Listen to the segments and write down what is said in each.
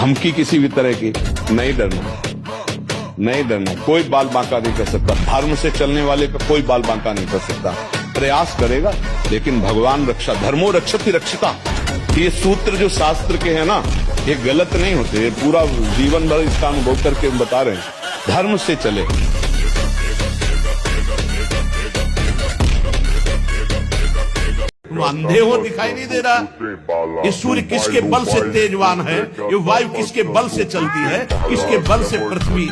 धमकी किसी भी तरह की नहीं डरना, नहीं डरना। कोई बाल बांका नहीं कर सकता। धर्म से चलने वाले का कोई बाल बांका नहीं कर सकता। प्रयास करेगा, लेकिन भगवान रक्षा, धर्मो रक्षति रक्षिता, ये सूत्र जो शास्त्र के हैं ना, ये गलत नहीं होते। ये पूरा जीवन भर इसका अनुभव करके हम बता रहे हैं। धर्म से चले। अंधे हो दिखाई नहीं दे रहा। ये सूर्य किसके बल से तेजवान है, ये वायु किसके बल से चलती है, किसके बल से पृथ्वी,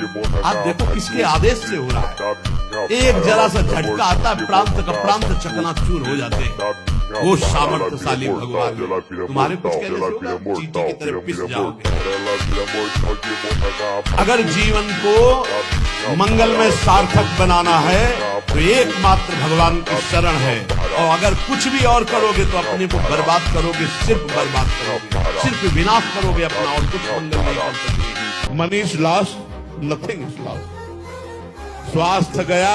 आप देखो किसके आदेश से हो रहा है। एक जरा सा झटका आता है, प्रांत का प्रांत चकनाचूर हो जाते हैं। वो सामर्थ्यशाली भगवान है। तुम्हारे कुछ कहने से होगा, चींटी की तरह पिस जाओगे। अगर जीवन को मंगल में सार्थक बनाना है तो एकमात्र भगवान की शरण है। और अगर कुछ भी और करोगे तो अपने को बर्बाद करोगे, सिर्फ बर्बाद करोगे, सिर्फ विनाश करोगे अपना, और कुछ मंगल नहीं कर सकते। Money is lost, nothing is lost. स्वास्थ्य गया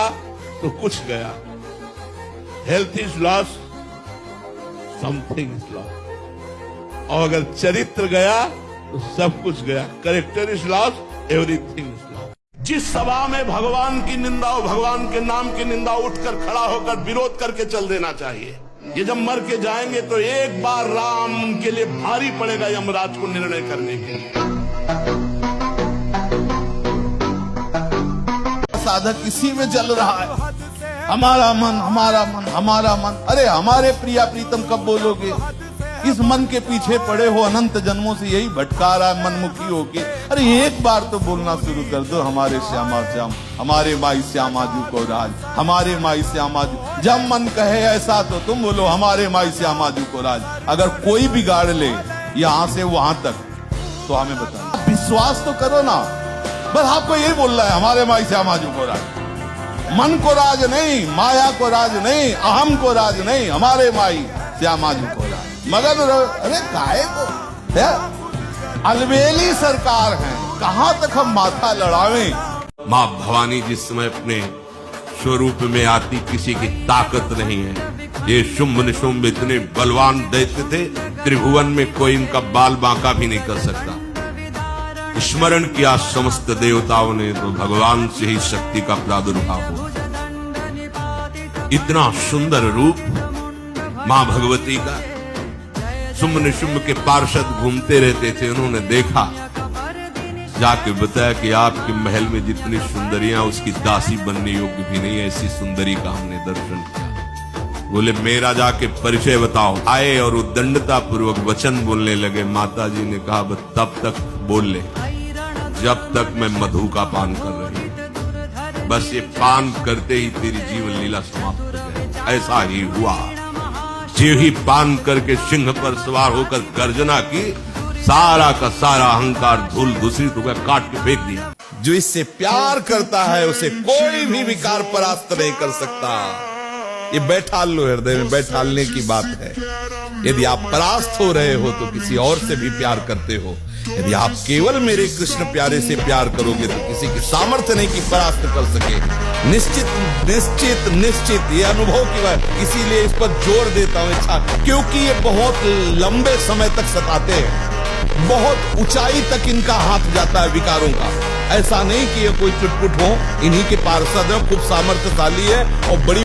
तो कुछ गया। Health is lost, something is lost. और अगर चरित्र गया तो सब कुछ गया। Character is lost, everything is lost. जिस सभा में भगवान की निंदा हो, भगवान के नाम की निंदा, उठकर खड़ा होकर विरोध करके चल देना चाहिए। ये जब मर के जाएंगे तो एक बार राम उनके लिए भारी पड़ेगा यमराज को निर्णय करने के लिए। साधक इसी में जल रहा है। हमारा मन, हमारा मन, हमारा मन। अरे हमारे प्रिया प्रीतम कब बोलोगे? इस मन के पीछे पड़े हो अनंत जन्मों से, यही भटका रहा है मनमुखी होके। अरे एक बार तो बोलना शुरू कर दो, हमारे श्यामा श्याम, हमारे माई श्यामा जी को राज, हमारे माई श्यामा जी। जब मन कहे ऐसा तो तुम बोलो हमारे माई श्यामा जी को राज। अगर कोई बिगाड़ ले यहाँ से वहां तक तो हमें बताओ। विश्वास तो करो ना। बस आपको यही बोल रहा है, हमारे माई श्यामा जी को राज। मन को राज नहीं, माया को राज नहीं, अहम को राज नहीं, हमारे माई श्यामा जी को राज। मगन अरे काहे को अलबेली सरकार है, कहां तक हम माथा लड़ावें। माँ भवानी जिस समय अपने स्वरूप में आती, किसी की ताकत नहीं है। ये शुंभ निशुंभ इतने बलवान दैत्य थे, त्रिभुवन में कोई इनका बाल बांका भी नहीं कर सकता। स्मरण किया समस्त देवताओं ने तो भगवान से ही शक्ति का प्रादुर्भाव हुआ। इतना सुंदर रूप माँ भगवती का। शुंभ निशुंभ के पार्षद घूमते रहते थे, उन्होंने देखा, जाके बताया कि आपके महल में जितनी सुंदरियां उसकी दासी बनने योग्य भी नहीं, ऐसी सुंदरी का हमने दर्शन किया। बोले मेरा जाके परिचय बताओ। आए और उद्दंडता पूर्वक वचन बोलने लगे। माता जी ने कहा बस तब तक बोल ले जब तक मैं मधु का पान कर रही हूं। बस ये पान करते ही तेरी जीवन लीला समाप्त हो जाए। ऐसा ही हुआ। जो ही पान करके सिंह पर सवार होकर गर्जना की, सारा का सारा अहंकार धूल धूसरित होकर काट के फेंक दिया। जो इससे प्यार करता है उसे कोई भी विकार परास्त नहीं कर सकता। ये बैठाल लो, हृदय में बैठालने की बात है। यदि आप परास्त हो रहे हो तो किसी और से भी प्यार करते हो। यदि आप केवल मेरे कृष्ण प्यारे से प्यार करोगे तो किसी की सामर्थ्य नहीं कि परास्त कर सके। निश्चित निश्चित निश्चित ये अनुभव की बात, इसीलिए इस पर जोर देता हूं इच्छा, क्योंकि ये बहुत लंबे समय तक सताते हैं। बहुत ऊंचाई तक इनका हाथ जाता है विकारों का। ऐसा नहीं कि ये कोई चुटपुट हो, इन्हीं के पार्षद है, खूब सामर्थ्यशाली है और बड़ी